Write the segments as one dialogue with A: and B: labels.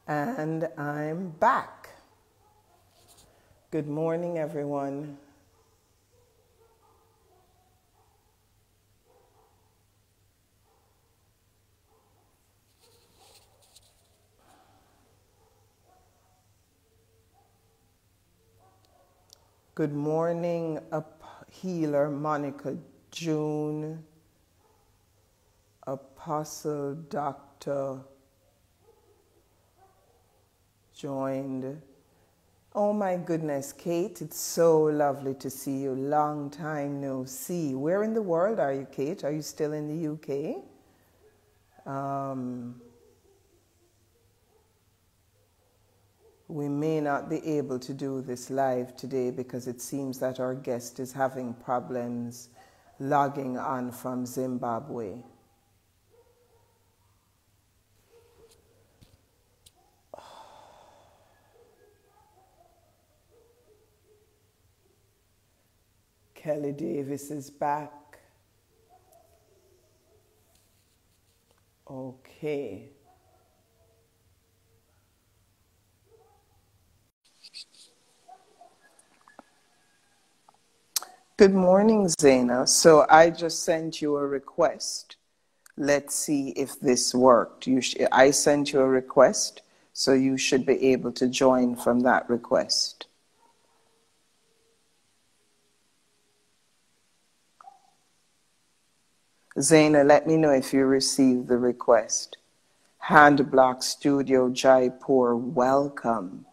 A: And I'm back. Good morning, everyone. Good morning, Healer Monica June, Apostle Dr. joined. Oh my goodness, Kate, it's so lovely to see you. Long time no see. Where in the world are you, Kate? Are you still in the UK? We may not be able to do this live today because it seems that our guest is having problems logging on from Zimbabwe. Kelly Davis is back. Okay. Good morning, Zaina. So I just sent you a request. Let's see if this worked. I sent you a request, so you should be able to join from that request. Zaina, let me know if you received the request. Handblock Studio Jaipur, welcome.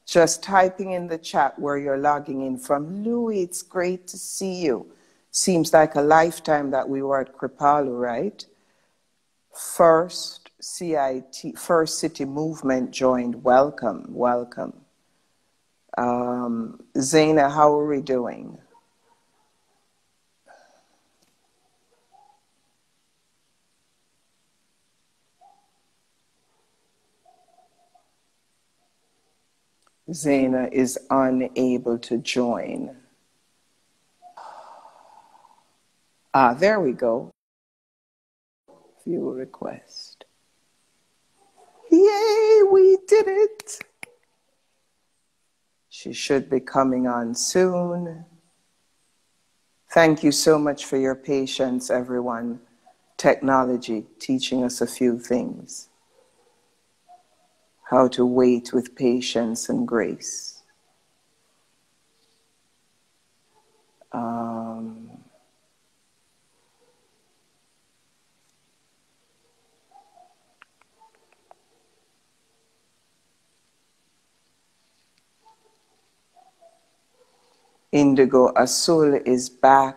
A: Just typing in the chat where you're logging in from. Louis, it's great to see you. Seems like a lifetime that we were at Kripalu, right? First City Movement joined. Welcome, welcome. Zaina, how are we doing? Zaina is unable to join. There we go. View request. Yay, we did it. She should be coming on soon. Thank you so much for your patience, everyone. Technology teaching us a few things. How to wait with patience and grace. Indigo Azul is back.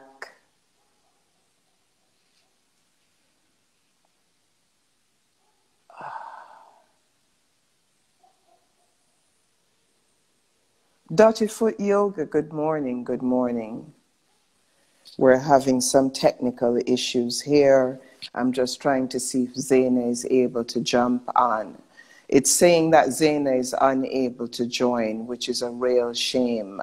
A: Dotty Foot Yoga, good morning, good morning. We're having some technical issues here. I'm just trying to see if Zaina is able to jump on. It's saying that Zaina is unable to join, which is a real shame.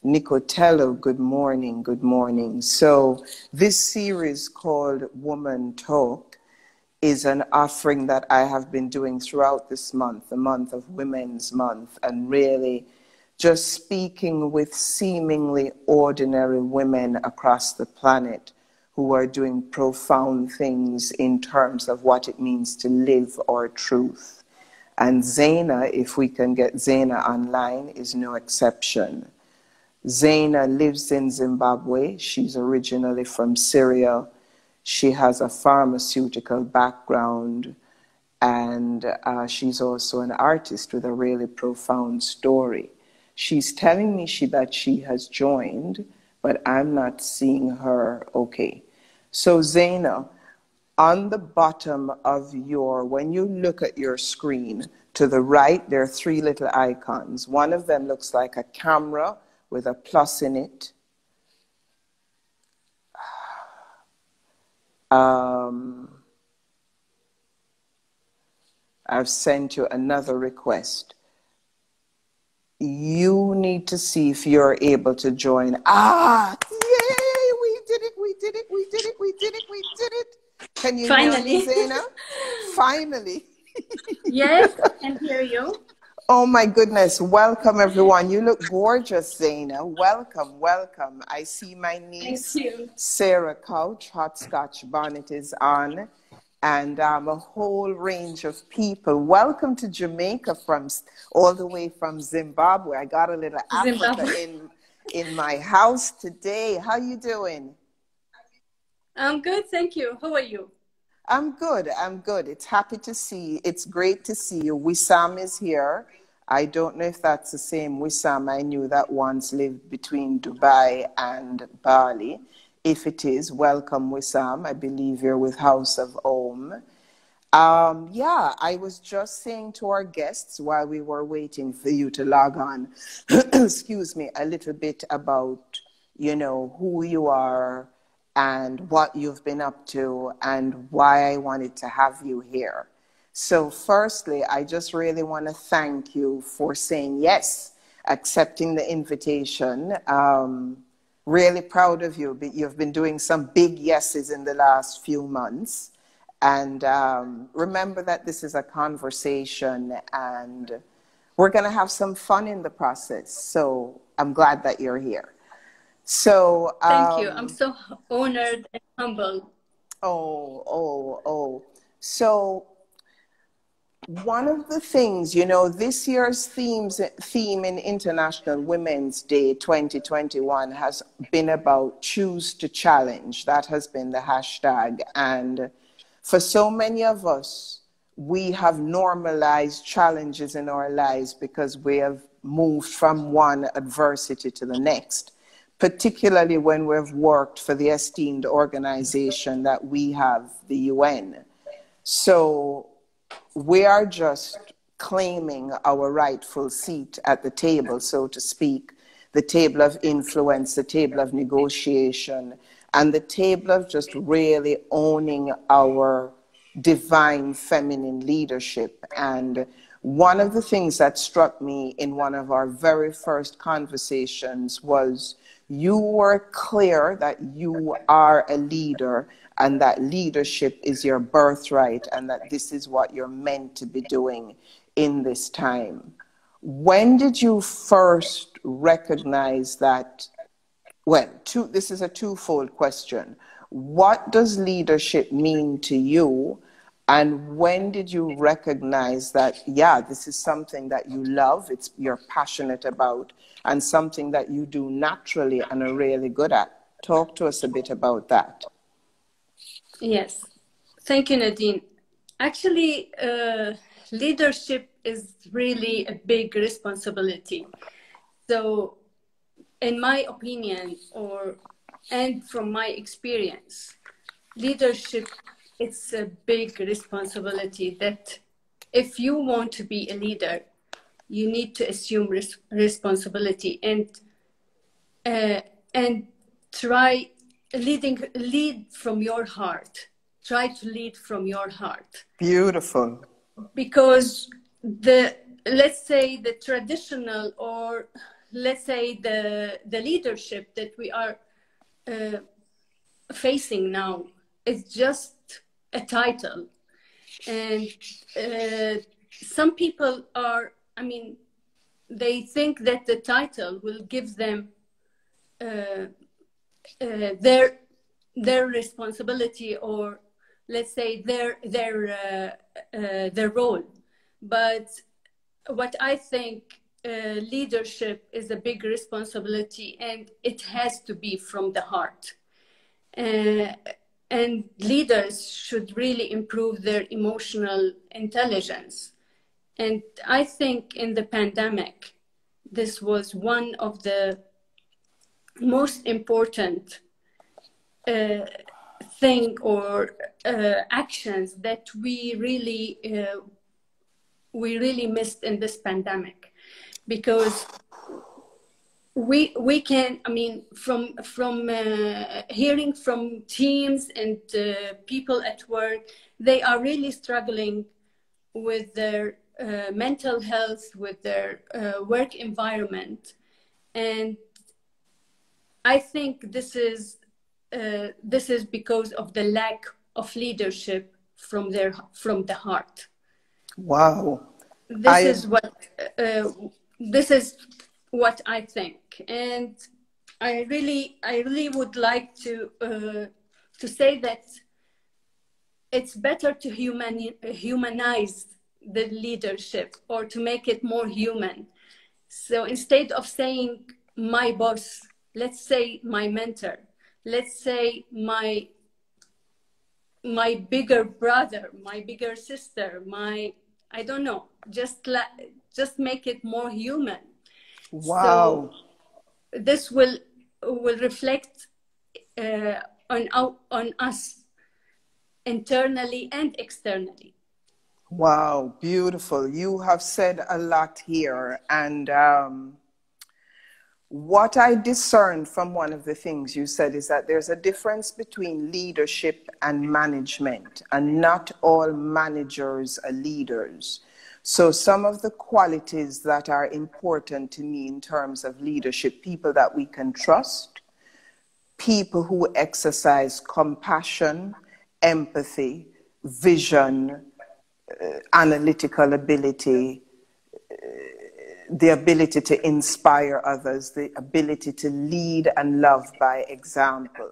A: Nicotello, good morning, good morning. So this series called Woman Talk is an offering that I have been doing throughout this month, the month of Women's Month, and really just speaking with seemingly ordinary women across the planet who are doing profound things in terms of what it means to live our truth. And Zaina, if we can get Zaina online, is no exception. Zaina lives in Zimbabwe. She's originally from Syria. She has a pharmaceutical background, and she's also an artist with a really profound story. She's telling me that she has joined, but I'm not seeing her okay. So Zaina, on the bottom of when you look at your screen, to the right, there are three little icons. One of them looks like a camera with a plus in it. I've sent you another request. You need to see if you're able to join. Yay, we did it, we did it, we did it, we did it, we did it. Can you hear me, Zaina? Finally.
B: Yes, I can hear you.
A: Oh my goodness. Welcome everyone. You look gorgeous, Zaina. Welcome, welcome. I see my
B: Thank
A: niece,
B: you.
A: Sarah Couch, Hot Scotch Bonnet is on, and a whole range of people. Welcome to Jamaica from all the way from Zimbabwe. I got a little Africa
B: Zimbabwe.
A: in my house today. How you doing?
B: I'm good, thank you. How are you?
A: I'm good. I'm good. It's great to see you. Wissam is here. I don't know if that's the same Wissam I knew that once lived between Dubai and Bali. If it is, welcome, Wissam. I believe you're with House of Om. Yeah, I was just saying to our guests while we were waiting for you to log on, excuse me, a little bit about, who you are and what you've been up to and why I wanted to have you here. So firstly, I just really want to thank you for saying yes, accepting the invitation. Really proud of you. You've been doing some big yeses in the last few months. And remember that this is a conversation and we're going to have some fun in the process. So I'm glad that you're here. So,
B: Thank you. I'm so honored and humbled.
A: oh. So one of the things, this year's theme in International Women's Day 2021 has been about choose to challenge. That has been the hashtag. And for so many of us, we have normalized challenges in our lives because we have moved from one adversity to the next, particularly when we've worked for the esteemed organization that we have, the UN. So we are just claiming our rightful seat at the table, so to speak, the table of influence, the table of negotiation, and the table of just really owning our divine feminine leadership. And one of the things that struck me in one of our very first conversations was you were clear that you are a leader and that leadership is your birthright and that this is what you're meant to be doing in this time. When did you first recognize that? Well, this is a twofold question. What does leadership mean to you? And when did you recognize that, yeah, this is something that you love, you're passionate about, and something that you do naturally and are really good at? Talk to us a bit about that.
B: Yes. Thank you, Nadine. Actually, leadership is really a big responsibility. So, in my opinion, and from my experience, leadership, it's a big responsibility that if you want to be a leader, you need to assume responsibility and try lead from your heart. Try to lead from your heart.
A: Beautiful.
B: Because let's say the traditional, or let's say the leadership that we are facing now is just a title. And some people they think that the title will give them their responsibility, or let's say their role. But what I think, leadership is a big responsibility, and it has to be from the heart. And leaders should really improve their emotional intelligence. And I think in the pandemic, this was one of the most important thing or actions that we really missed in this pandemic, because we can, from hearing from teams and people at work, they are really struggling with their mental health, with their work environment. And I think this is because of the lack of leadership from the heart.
A: Wow.
B: This is what uh, this is what I think, and I really would like to say that it's better to humanize the leadership, or to make it more human. So instead of saying my boss, let's say my mentor, let's say my bigger brother, my bigger sister, my, I don't know, just make it more human.
A: Wow.
B: So this will reflect on us internally and externally.
A: Wow, beautiful. You have said a lot here. And what I discerned from one of the things you said is that there's a difference between leadership and management, and not all managers are leaders. So some of the qualities that are important to me in terms of leadership: people that we can trust, people who exercise compassion, empathy, vision, analytical ability, the ability to inspire others, the ability to lead and love by example.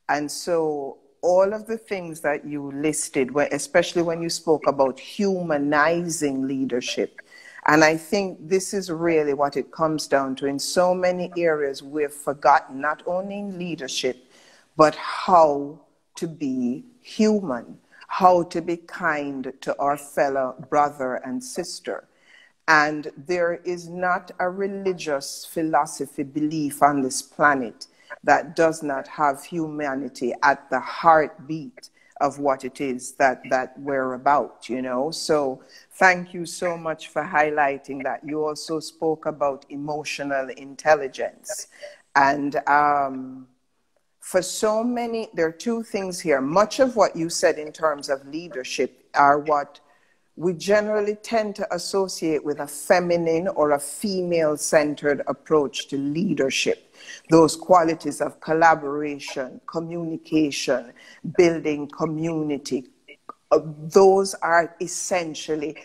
A: And so all of the things that you listed, especially when you spoke about humanizing leadership, and I think this is really what it comes down to. In so many areas, we've forgotten, not only in leadership, but how to be human, how to be kind to our fellow brother and sister. And there is not a religious philosophy, belief on this planet that does not have humanity at the heartbeat of what it is that we're about, you know. So thank you so much for highlighting that. You also spoke about emotional intelligence. And for so many, there are two things here. Much of what you said in terms of leadership are what we generally tend to associate with a feminine or a female-centered approach to leadership. Those qualities of collaboration, communication, building community, those are essentially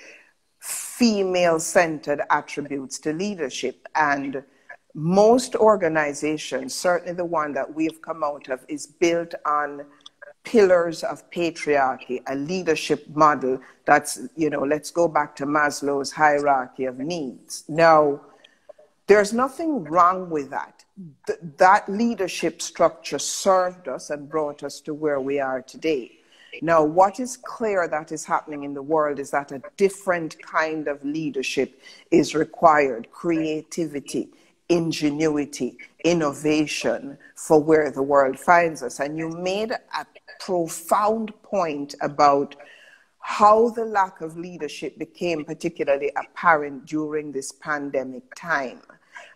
A: female-centered attributes to leadership. And most organizations, certainly the one that we've come out of, is built on pillars of patriarchy, a leadership model that's, you know, let's go back to Maslow's hierarchy of needs. Now, there's nothing wrong with that. That leadership structure served us and brought us to where we are today. Now, what is clear that is happening in the world is that a different kind of leadership is required: creativity, ingenuity, innovation for where the world finds us. And you made a profound point about how the lack of leadership became particularly apparent during this pandemic time.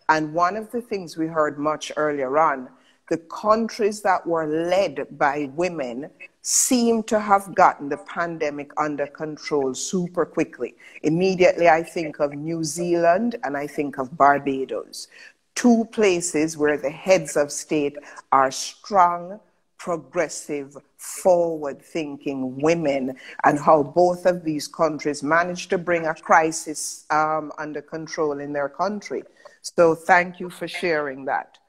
A: And one of the things we heard much earlier on, the countries that were led by women seem to have gotten the pandemic under control super quickly. Immediately, I think of New Zealand and I think of Barbados. Two places where the heads of state are strong, progressive, forward-thinking women, and how both of these countries managed to bring a crisis under control in their country. So thank you for sharing that.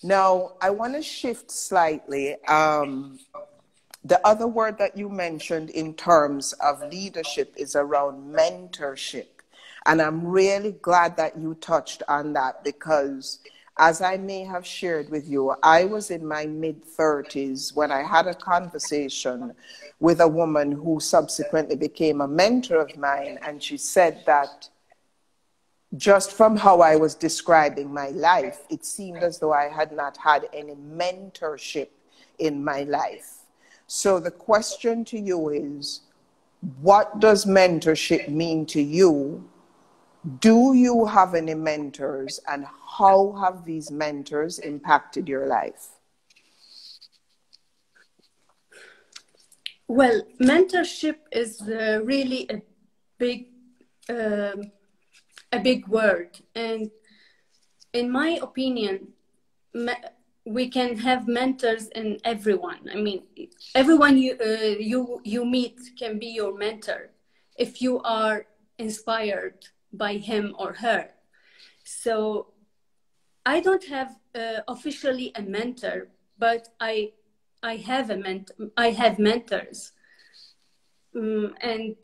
A: Now, I want to shift slightly. The other word that you mentioned in terms of leadership is around mentorship. And I'm really glad that you touched on that, because as I may have shared with you, I was in my mid-30s when I had a conversation with a woman who subsequently became a mentor of mine. And she said that just from how I was describing my life, it seemed as though I had not had any mentorship in my life. So the question to you is, what does mentorship mean to you? Do you have any mentors, and how have these mentors impacted your life?
B: Well, mentorship is really a big word, and in my opinion, we can have mentors in everyone. I mean, everyone you meet can be your mentor. if you are inspired by him or her. So I don't have officially a mentor, but I have I have mentors, and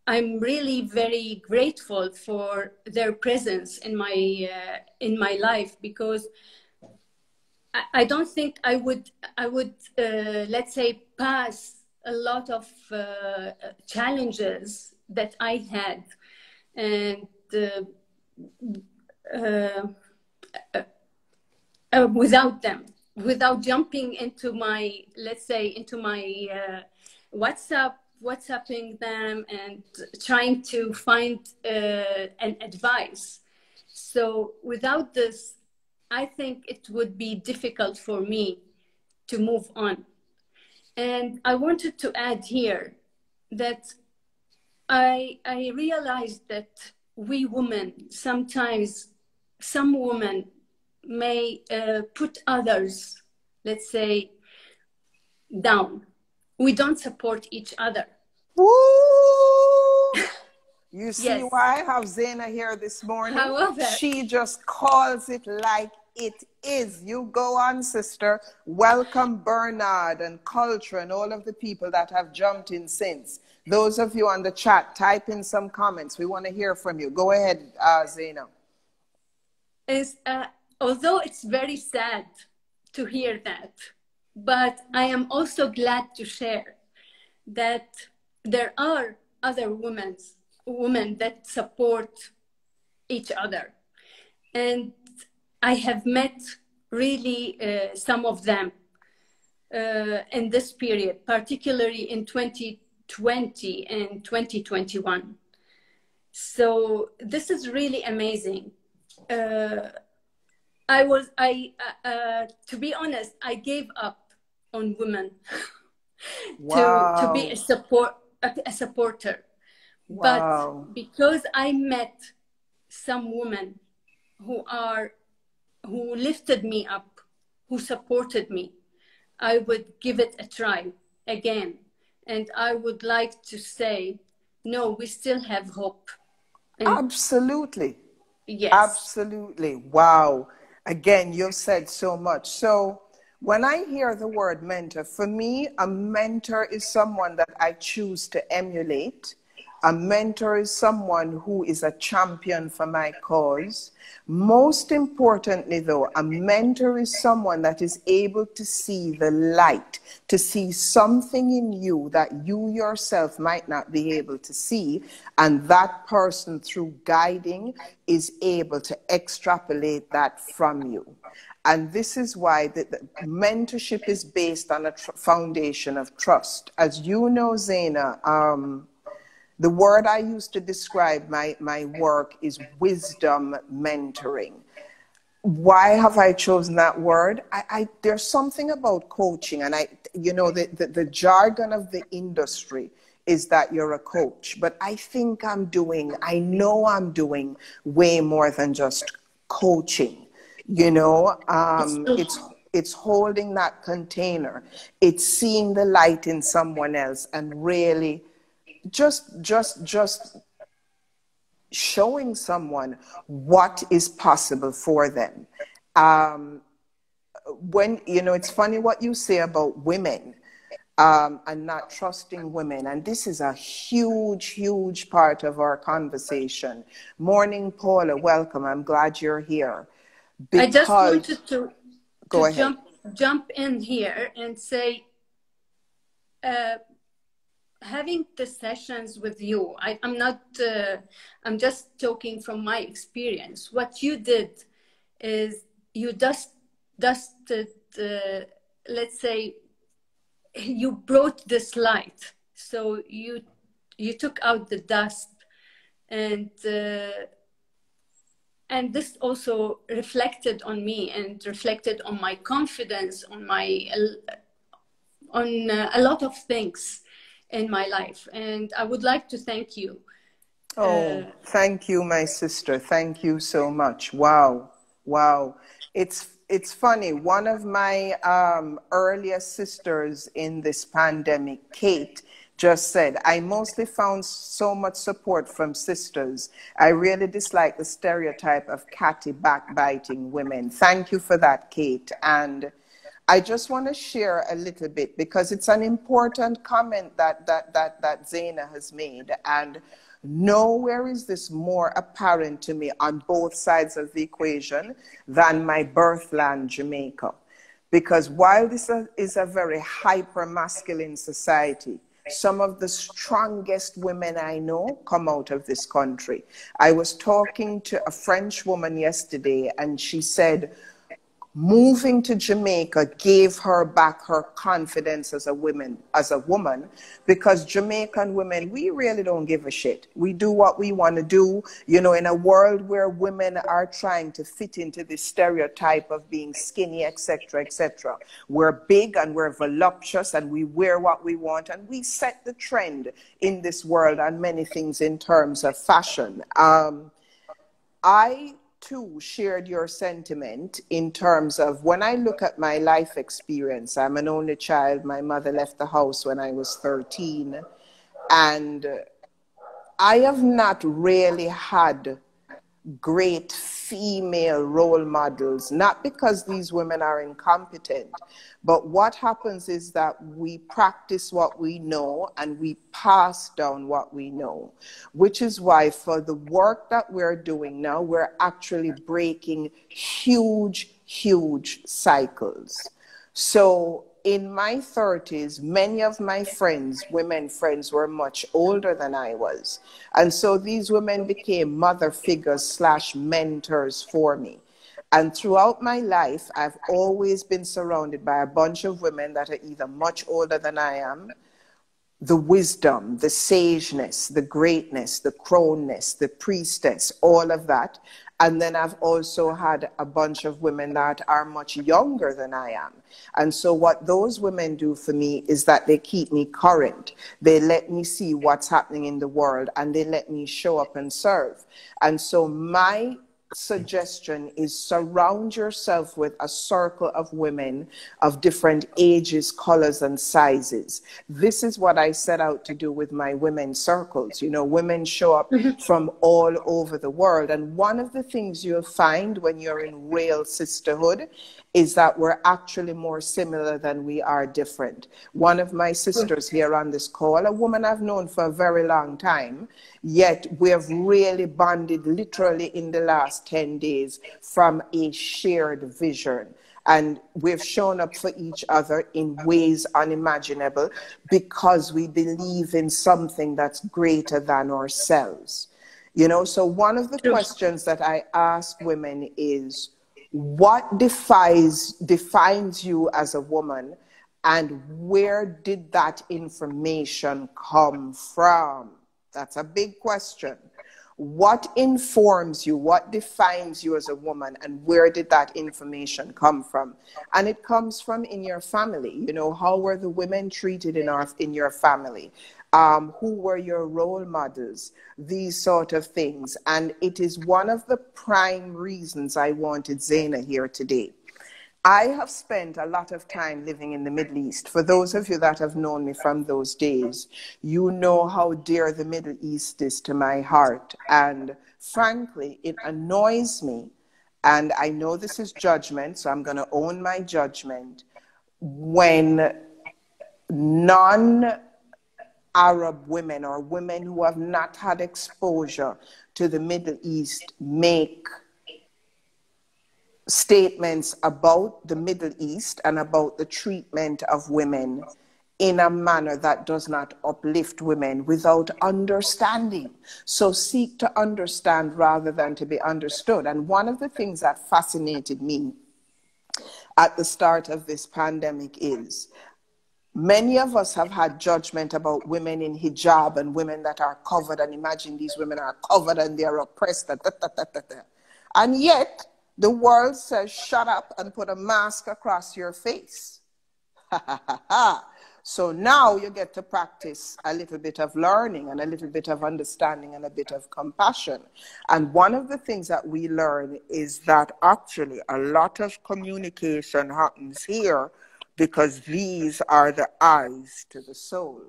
B: I'm really very grateful for their presence in my life, because I don't think I would let's say pass a lot of challenges that I had, and without them, without jumping into my, let's say, into my WhatsApping them and trying to find an advice. So without this, I think it would be difficult for me to move on. And I wanted to add here that I realized that we women, sometimes some women may put others, let's say, down. We don't support each other.
A: Woo! You see
B: Yes.
A: why I have Zaina here this morning?
B: However,
A: she just calls it like it is. You go on, sister. Welcome Bernard and Culture and all of the people that have jumped in since. Those of you on the chat, type in some comments. We want to hear from you. Go ahead, Zaina.
B: Although it's very sad to hear that, but I am also glad to share that there are other women that support each other. And I have met really some of them in this period, particularly in 2020 and 2021. So this is really amazing. To be honest, I gave up on women
A: Wow.
B: to be a supporter.
A: Wow.
B: But because I met some women who lifted me up, who supported me, I would give it a try again. And I would like to say, no, we still have hope. And
A: absolutely.
B: Yes.
A: Absolutely. Wow. Again, you've said so much. So when I hear the word mentor, for me, a mentor is someone that I choose to emulate. A mentor is someone who is a champion for my cause. Most importantly, though, a mentor is someone that is able to see the light, to see something in you that you yourself might not be able to see. And that person, through guiding, is able to extrapolate that from you. And this is why the mentorship is based on a foundation of trust. As you know, Zaina, the word I use to describe my work is wisdom mentoring. Why have I chosen that word? There's something about coaching, and the jargon of the industry is that you're a coach, but I know I'm doing way more than just coaching. It's holding that container. It's seeing the light in someone else and really just showing someone what is possible for them. It's funny what you say about women and not trusting women. And this is a huge part of our conversation. Morning, Paula, welcome. I'm glad you're here.
B: I just wanted to
A: ahead.
B: jump in here and say, having the sessions with you, I'm just talking from my experience. What you did is you dusted, let's say, you brought this light. So you took out the dust, and this also reflected on me and reflected on my confidence, on a lot of things in my life. And I would like to thank you.
A: Thank you, my sister. Thank you so much. Wow. It's funny. One of my earliest sisters in this pandemic, Kate, just said, I mostly found so much support from sisters. I really dislike the stereotype of catty, backbiting women. Thank you for that, Kate. And I just want to share a little bit because it's an important comment that Zaina has made. And nowhere is this more apparent to me on both sides of the equation than my birthland, Jamaica. Because while this is a very hyper-masculine society, some of the strongest women I know come out of this country. I was talking to a French woman yesterday, and she said, moving to Jamaica gave her back her confidence as a woman, because Jamaican women, we really don't give a shit. We do what we want to do. You know, in a world where women are trying to fit into this stereotype of being skinny, etc., etc., we're big and we're voluptuous and we wear what we want and we set the trend in this world on many things in terms of fashion. I too shared your sentiment in terms of when I look at my life experience. I'm an only child. My mother left the house when I was 13. And I have not really had great female role models, not because these women are incompetent, but what happens is that we practice what we know and we pass down what we know, which is why for the work that we're doing now, we're actually breaking huge, huge cycles. So in my 30s, many of my friends, women friends, were much older than I was. And so these women became mother figures / mentors for me. And throughout my life, I've always been surrounded by a bunch of women that are either much older than I am, the wisdom, the sageness, the greatness, the crownness, the priestess, all of that. And then I've also had a bunch of women that are much younger than I am. And so what those women do for me is that they keep me current. They let me see what's happening in the world and they let me show up and serve. And so my suggestion is surround yourself with a circle of women of different ages, colors, and sizes. This is what I set out to do with my women's circles. You know, women show up from all over the world. And one of the things you'll find when you're in real sisterhood is that we're actually more similar than we are different. One of my sisters here on this call, a woman I've known for a very long time, yet we have really bonded literally in the last 10 days from a shared vision. And we've shown up for each other in ways unimaginable because we believe in something that's greater than ourselves. You know, so one of the questions that I ask women is, what defines you as a woman, and where did that information come from? That's a big question. What informs you? What defines you as a woman, and where did that information come from? And it comes from in your family. You know, how were the women treated in your family? Who were your role models? These sort of things. And it is one of the prime reasons I wanted Zaina here today. I have spent a lot of time living in the Middle East. For those of you that have known me from those days, you know how dear the Middle East is to my heart. And frankly, it annoys me. And I know this is judgment, so I'm going to own my judgment. When Arab women or women who have not had exposure to the Middle East make statements about the Middle East and about the treatment of women in a manner that does not uplift women without understanding. So seek to understand rather than to be understood. And one of the things that fascinated me at the start of this pandemic is many of us have had judgment about women in hijab and women that are covered, and imagine these women are covered and they are oppressed. And yet, the world says, shut up and put a mask across your face. So now you get to practice a little bit of learning and a little bit of understanding and a bit of compassion. And one of the things that we learn is that actually a lot of communication happens here because these are the eyes to the soul.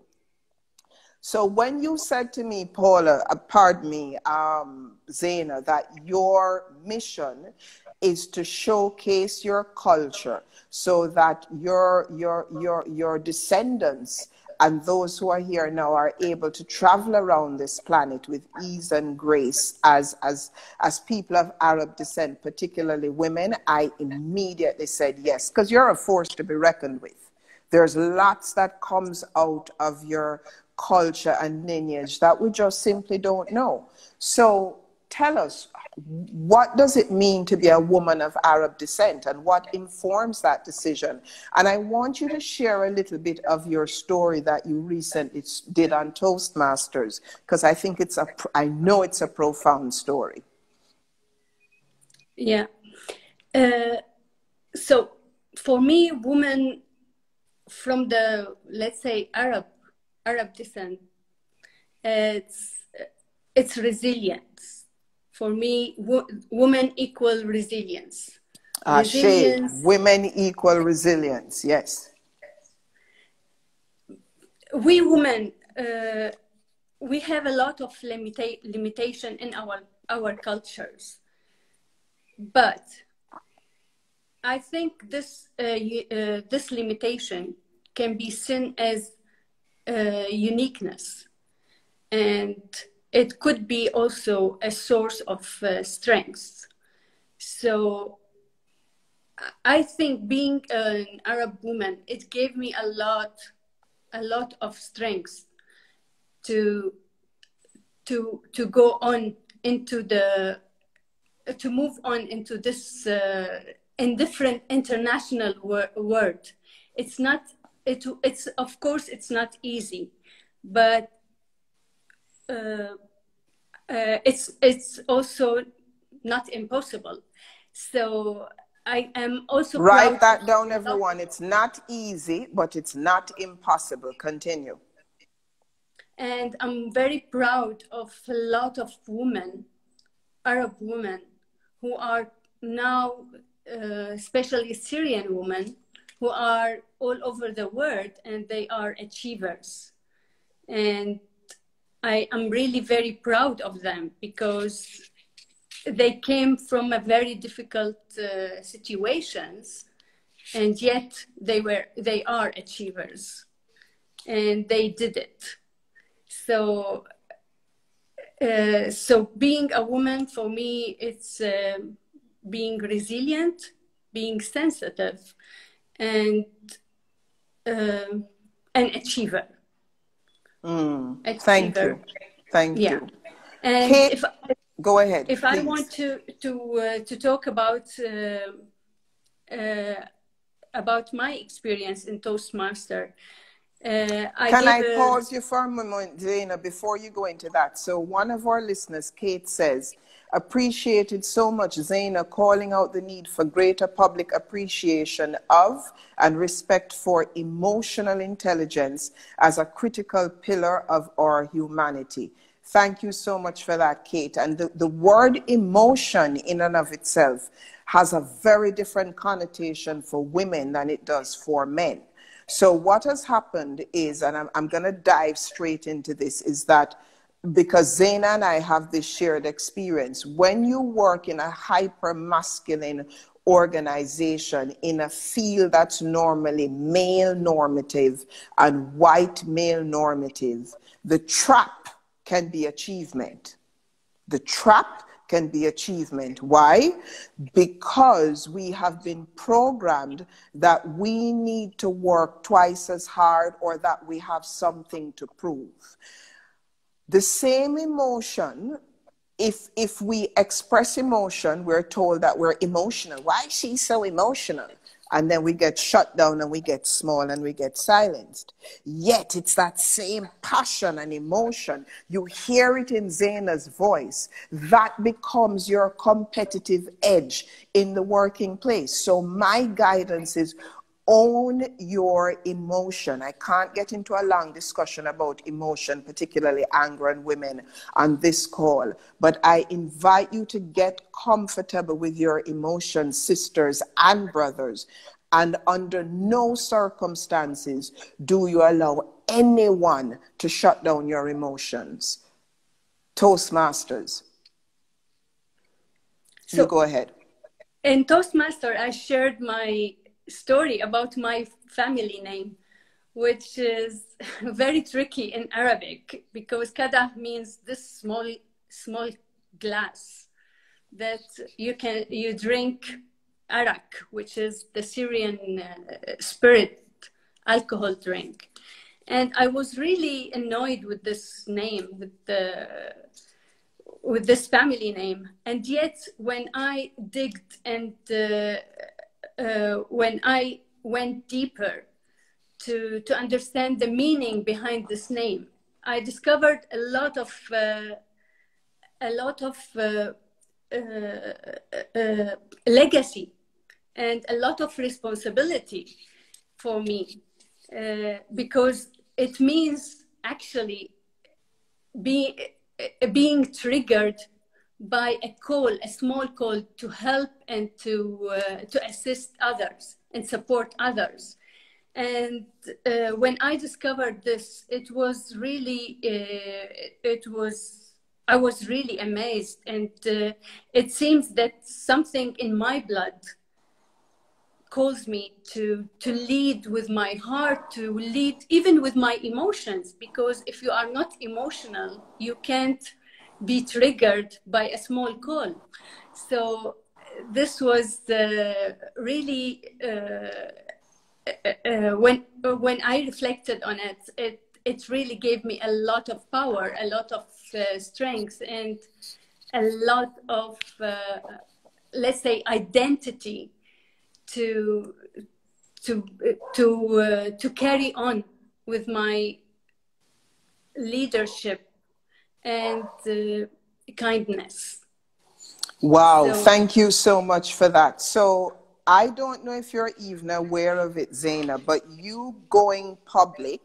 A: So when you said to me, Paula, pardon me, Zaina, that your mission is to showcase your culture so that your descendants and those who are here now are able to travel around this planet with ease and grace as people of Arab descent, particularly women, I immediately said yes, because you're a force to be reckoned with. There's lots that comes out of your culture and lineage that we just simply don't know. So tell us, what does it mean to be a woman of Arab descent, and what informs that decision? And I want you to share a little bit of your story that you recently did on Toastmasters, because I think I know it's a profound story.
B: Yeah. So for me, women from the, let's say, Arab descent, it's resilience. For me, women equal resilience.
A: Resilience. Women equal resilience, yes.
B: We women, we have a lot of limitation in our cultures. But I think this limitation can be seen as uniqueness, and it could be also a source of strength. So I think being an Arab woman, it gave me a lot of strength to go on into to move on into this in different international world. It's of course it's not easy, but it's also not impossible. So I am also
A: write that down, everyone. It's not easy, but it's not impossible. Continue.
B: And I'm very proud of a lot of women, Arab women, who are now, especially Syrian women, who are all over the world, and they are achievers. And I am really very proud of them, because they came from a very difficult situations, and yet they are achievers, and they did it. So so being a woman, for me, it's being resilient, being sensitive, and an achiever.
A: Thank you. Thank you.
B: And
A: Kate, go ahead.
B: If
A: please.
B: I want to talk about my experience in Toastmaster,
A: Can I pause you for a moment, Zaina, before you go into that? So one of our listeners, Kate, says, appreciated so much, Zaina, calling out the need for greater public appreciation of and respect for emotional intelligence as a critical pillar of our humanity. Thank you so much for that, Kate. And the word emotion in and of itself has a very different connotation for women than it does for men. So what has happened is, and I'm going to dive straight into this, is that because Zaina and I have this shared experience, when you work in a hyper-masculine organization in a field that's normally male normative and white male normative, the trap can be achievement. The trap can be achievement. Why? Because we have been programmed that we need to work twice as hard, or that we have something to prove. The same emotion, if we express emotion, we're told that we're emotional. Why is she so emotional? And then we get shut down, and we get small, and we get silenced. Yet it's that same passion and emotion. You hear it in Zaina's voice. That becomes your competitive edge in the working place. So my guidance is, own your emotion. I can't get into a long discussion about emotion, particularly anger and women, on this call, but I invite you to get comfortable with your emotions, sisters and brothers, and under no circumstances do you allow anyone to shut down your emotions? Toastmasters. So, you go ahead.
B: In Toastmaster, I shared my story about my family name, which is very tricky in Arabic, because Kadah means this small glass that you drink Arak, which is the Syrian spirit alcohol drink. And I was really annoyed with this name, with this family name. And yet when I digged and when I went deeper to understand the meaning behind this name, I discovered a lot of legacy and a lot of responsibility for me, because it means actually being triggered by a call, a small call to help and to assist others and support others. And when I discovered this, it was really, I was really amazed. And it seems that something in my blood calls me to lead with my heart, to lead even with my emotions, because if you are not emotional, you can't be triggered by a small call. So this was really, when I reflected on it, it really gave me a lot of power, a lot of strength, and a lot of, let's say, identity to carry on with my leadership and kindness.
A: Wow, thank you so much for that. So I don't know if you're even aware of it, Zaina, but you going public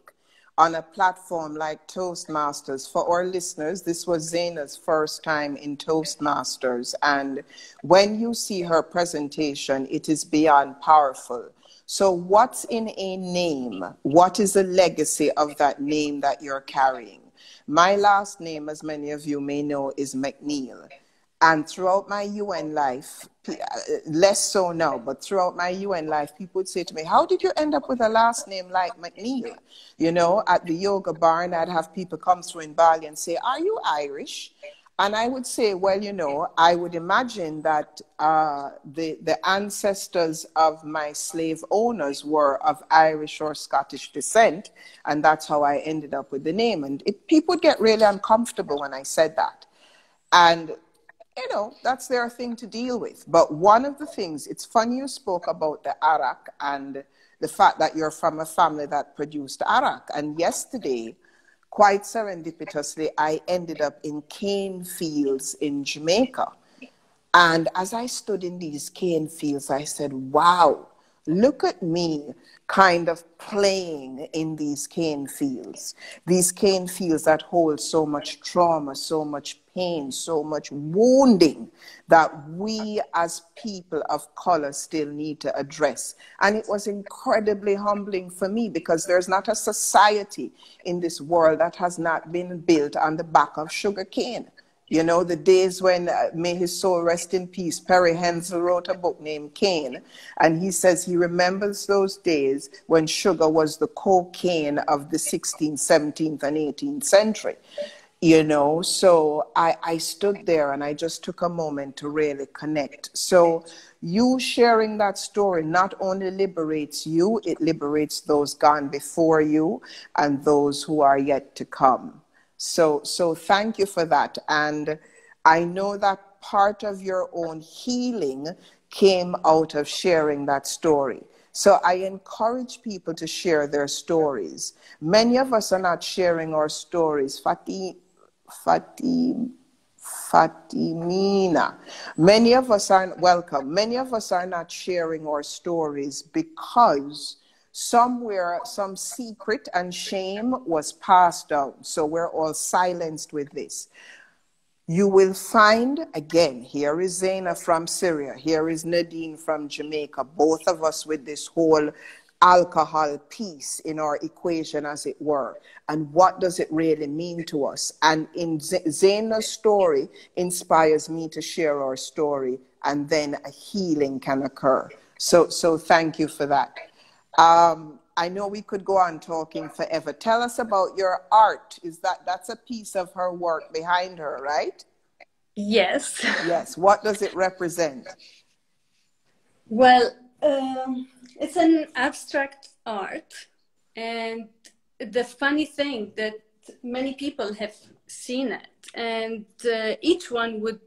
A: on a platform like Toastmasters, for our listeners, this was Zaina's first time in Toastmasters. And when you see her presentation, it is beyond powerful. So what's in a name? What is the legacy of that name that you're carrying? My last name, as many of you may know, is McNeil. And throughout my UN life, less so now, but throughout my UN life, people would say to me, how did you end up with a last name like McNeil? You know, at the yoga barn, I'd have people come through in Bali and say, are you Irish? And I would say, well, you know, I would imagine that the ancestors of my slave owners were of Irish or Scottish descent. And that's how I ended up with the name. And people would get really uncomfortable when I said that. And you know, that's their thing to deal with. But one of the things, it's funny you spoke about the Arak and the fact that you're from a family that produced Arak. And yesterday, quite serendipitously, I ended up in cane fields in Jamaica. And as I stood in these cane fields, I said, wow, look at me kind of playing in these cane fields that hold so much trauma, so much pain, so much wounding that we as people of color still need to address. And it was incredibly humbling for me, because there's not a society in this world that has not been built on the back of sugar cane. You know, the days when, may his soul rest in peace, Perry Hensel wrote a book named Cane. And he says he remembers those days when sugar was the cocaine of the 16th, 17th, and 18th century. You know, so I stood there and I just took a moment to really connect. So you sharing that story not only liberates you, it liberates those gone before you and those who are yet to come. So thank you for that. And I know that part of your own healing came out of sharing that story. So I encourage people to share their stories. Many of us are not sharing our stories. Fatimina. Many of us are welcome. Many of us are not sharing our stories because somewhere some secret and shame was passed down. So we're all silenced with this. You will find, again, here is Zaina from Syria, here is Nadine from Jamaica, both of us with this whole alcohol piece in our equation, as it were, and what does it really mean to us. And in Zaina's story inspires me to share our story, and then a healing can occur. So thank you for that. I know we could go on talking forever. Tell us about your art. That's a piece of her work behind her, right?
B: Yes.
A: Yes. What does it represent?
B: Well, it's an abstract art, and the funny thing that many people have seen it, and each one would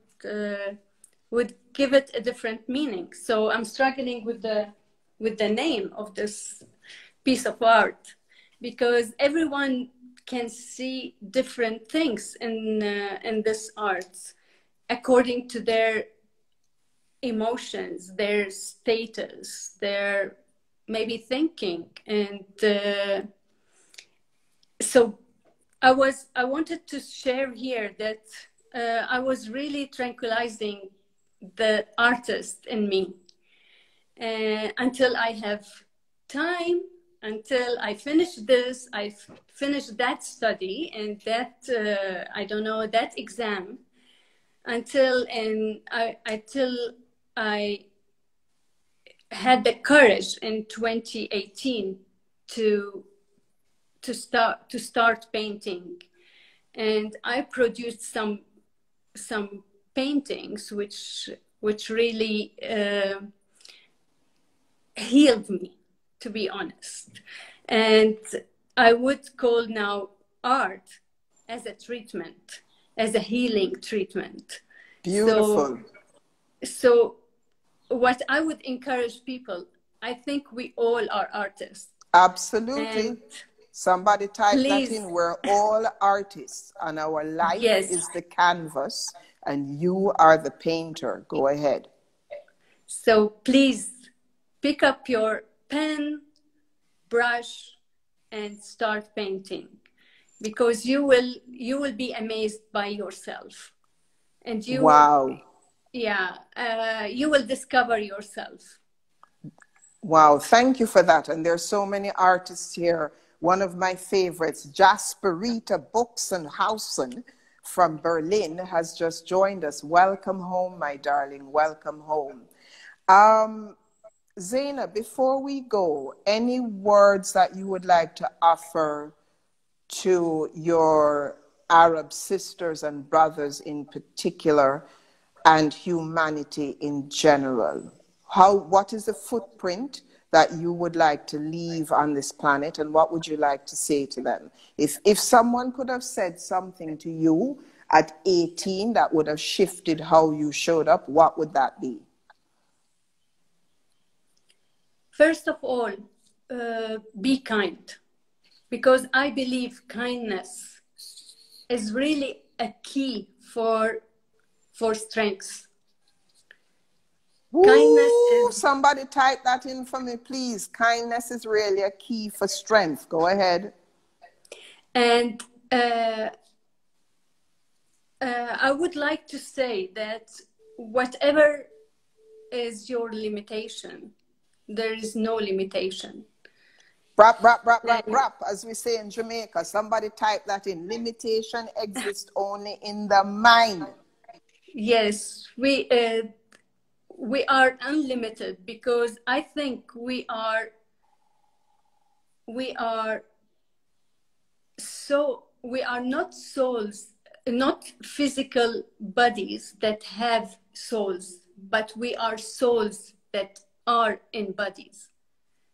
B: give it a different meaning. So I'm struggling with the name of this piece of art, because everyone can see different things in this art according to their emotions, their status, their maybe thinking. And so I wanted to share here that I was really tranquilizing the artist in me until I have time, until I finish this, I finish that study and that, I don't know, that exam, until I had the courage in 2018 to start painting, and I produced some paintings which really healed me, to be honest. And I would call now art as a treatment, as a healing treatment.
A: Beautiful.
B: So what I would encourage people, I think we all are artists.
A: Absolutely. And somebody type
B: please,
A: that in. We're all artists, and our life
B: yes,
A: is the canvas, and you are the painter. Go ahead.
B: So please pick up your pen, brush, and start painting, because you will be amazed by yourself, and you
A: wow.
B: You will discover yourself.
A: Wow, thank you for that. And there's so many artists here. One of my favorites, Jasperita Buxenhausen from Berlin, has just joined us. Welcome home, my darling. Welcome home. Zaina, before we go, any words that you would like to offer to your Arab sisters and brothers in particular, and humanity in general? What is the footprint that you would like to leave on this planet, and what would you like to say to them? If someone could have said something to you at 18 that would have shifted how you showed up, what would that be?
B: First of all, be kind, because I believe kindness is really a key for strength.
A: Ooh, kindness is... Somebody type that in for me, please. Kindness is really a key for strength. Go ahead.
B: And I would like to say that whatever is your limitation, there is no limitation.
A: Brap, brap, brap, brap, brap, as we say in Jamaica. Somebody type that in. Limitation exists only in the mind.
B: Yes, we are unlimited, because I think we are not souls, not physical bodies that have souls, but we are souls that are in bodies,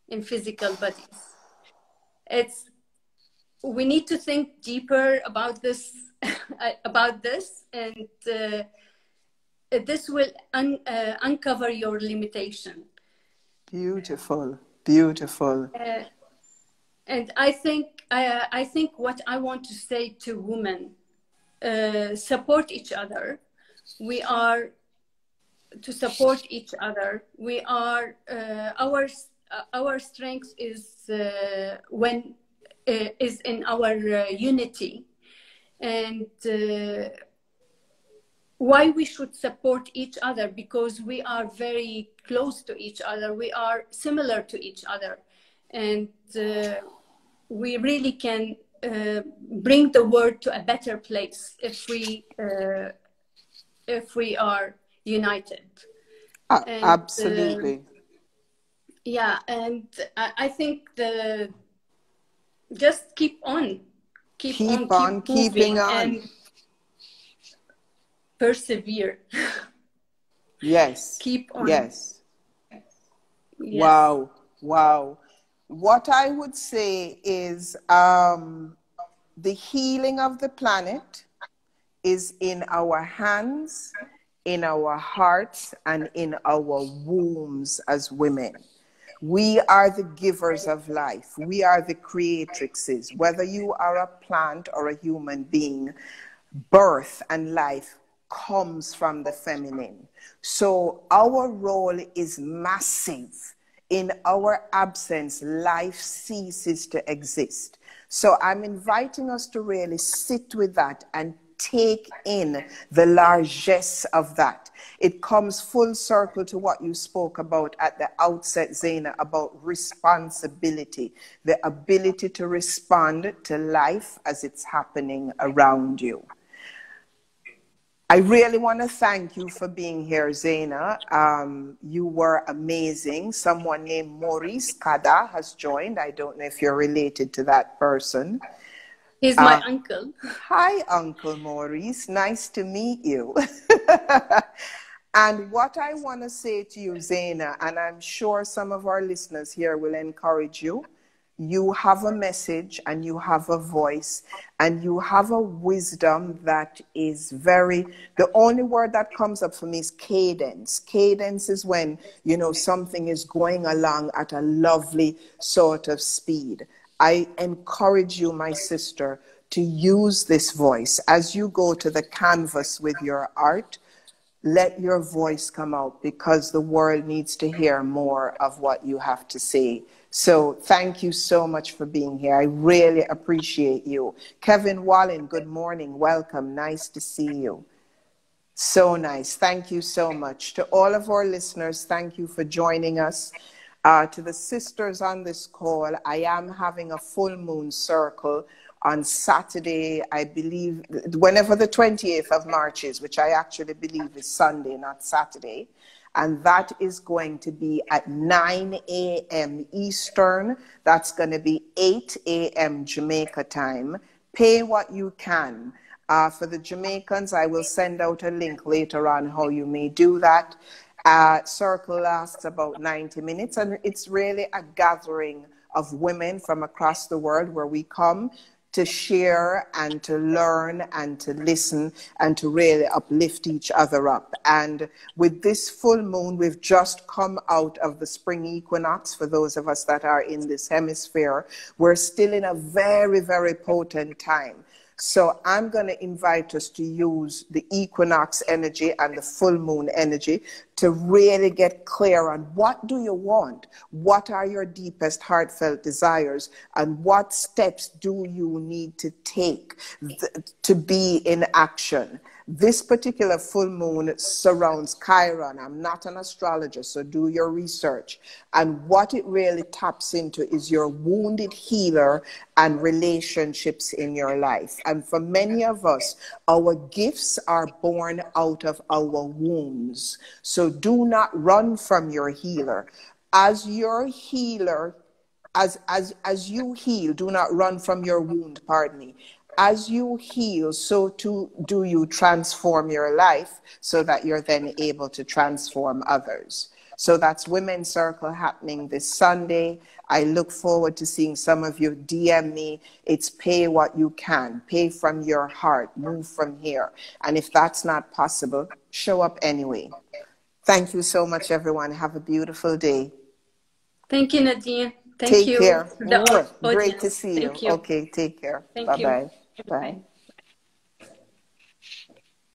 B: in physical bodies. We need to think deeper about this, and this will uncover your limitation.
A: Beautiful, beautiful.
B: And I think what I want to say to women, support each other. We are to support each other. We are our strength is is in our unity, and why we should support each other, because we are very close to each other. We are similar to each other, and we really can bring the world to a better place if we are united. And,
A: absolutely.
B: Yeah, and I think just keep on, keep moving,
A: keeping on,
B: and persevere.
A: Yes.
B: Keep on.
A: Yes.
B: Yes.
A: Wow. Wow. What I would say is the healing of the planet is in our hands, in our hearts, and in our wombs as women. We are the givers of life. We are the creatrixes. Whether you are a plant or a human being, birth and life comes from the feminine. So our role is massive. In our absence, life ceases to exist. So I'm inviting us to really sit with that and take in the largesse of that. It comes full circle to what you spoke about at the outset, Zaina, about responsibility, the ability to respond to life as it's happening around you. I really want to thank you for being here, Zaina. You were amazing. Someone named Maurice Kadah has joined. I don't know if you're related to that person.
B: He's my uncle.
A: Hi, Uncle Maurice. Nice to meet you. And what I want to say to you, Zaina, and I'm sure some of our listeners here will encourage you, you have a message and you have a voice and you have a wisdom that is the only word that comes up for me is cadence. Cadence is when, you know, something is going along at a lovely sort of speed. I encourage you, my sister, to use this voice as you go to the canvas with your art. Let your voice come out because the world needs to hear more of what you have to say. So thank you so much for being here. I really appreciate you. Kevin Wallen, good morning. Welcome. Nice to see you. So nice. Thank you so much. To all of our listeners, thank you for joining us. To the sisters on this call, I am having a full moon circle on Saturday, I believe, whenever the 28th of March is, which I actually believe is Sunday, not Saturday. And that is going to be at 9 a.m. Eastern. That's going to be 8 a.m. Jamaica time. Pay what you can. For the Jamaicans, I will send out a link later on how you may do that. Circle lasts about 90 minutes, and it's really a gathering of women from across the world where we come to share and to learn and to listen and to really uplift each other up. And with this full moon, we've just come out of the spring equinox. For those of us that are in this hemisphere, we're still in a very, very potent time. So I'm going to invite us to use the equinox energy and the full moon energy to really get clear on what do you want? What are your deepest heartfelt desires? And what steps do you need to take to be in action? This particular full moon surrounds Chiron. I'm not an astrologer, so do your research. And what it really taps into is your wounded healer and relationships in your life. And for many of us, our gifts are born out of our wounds. So do not run from your healer. As your healer, as you heal, do not run from your wound, pardon me. As you heal, so too do you transform your life so that you're then able to transform others. So that's Women's Circle happening this Sunday. I look forward to seeing some of you. DM me. It's pay what you can. Pay from your heart. Move from here. And if that's not possible, show up anyway. Thank you so much, everyone. Have a beautiful day.
B: Thank you, Nadine.
A: Take care.
B: The
A: Great to see you.
B: Thank you.
A: Okay, take care.
B: Thank
A: Bye-bye.
B: you.
A: Bye.